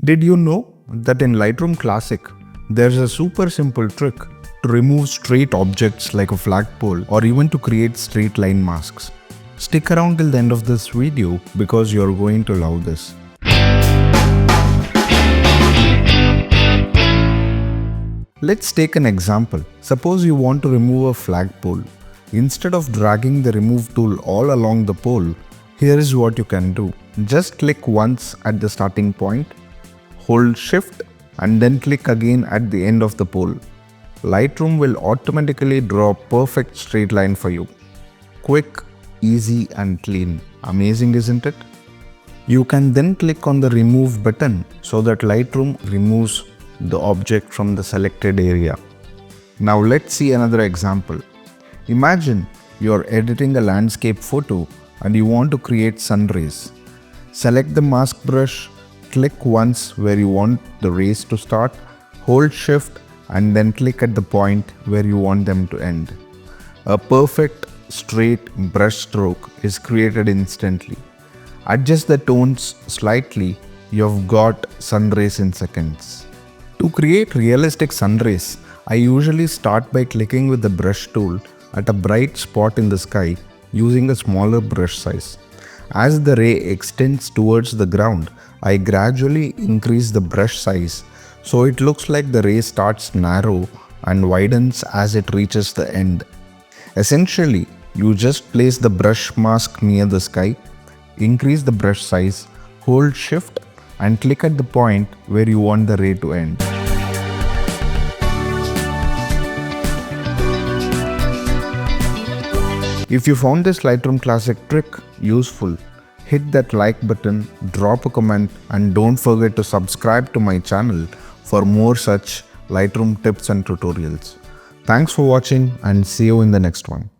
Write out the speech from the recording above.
Did you know that in Lightroom Classic, there's a super simple trick to remove straight objects like a flagpole or even to create straight line masks? Stick around till the end of this video because you're going to love this. Let's take an example. Suppose you want to remove a flagpole. Instead of dragging the remove tool all along the pole, here is what you can do. Just click once at the starting point, hold shift and then click again at the end of the pole. Lightroom will automatically draw a perfect straight line for you. Quick, easy and clean. Amazing, isn't it? You can then click on the remove button so that Lightroom removes the object from the selected area. Now let's see another example. Imagine you're editing a landscape photo and you want to create sun rays. Select the mask brush, click once where you want the rays to start, hold shift and then click at the point where you want them to end. A perfect straight brush stroke is created instantly. Adjust the tones slightly, you've got sun rays in seconds. To create realistic sun rays, I usually start by clicking with the brush tool at a bright spot in the sky using a smaller brush size. As the ray extends towards the ground, I gradually increase the brush size so it looks like the ray starts narrow and widens as it reaches the end. Essentially, you just place the brush mask near the sky, increase the brush size, hold shift and click at the point where you want the ray to end. If you found this Lightroom Classic trick useful, hit that like button, drop a comment and don't forget to subscribe to my channel for more such Lightroom tips and tutorials. Thanks for watching and see you in the next one.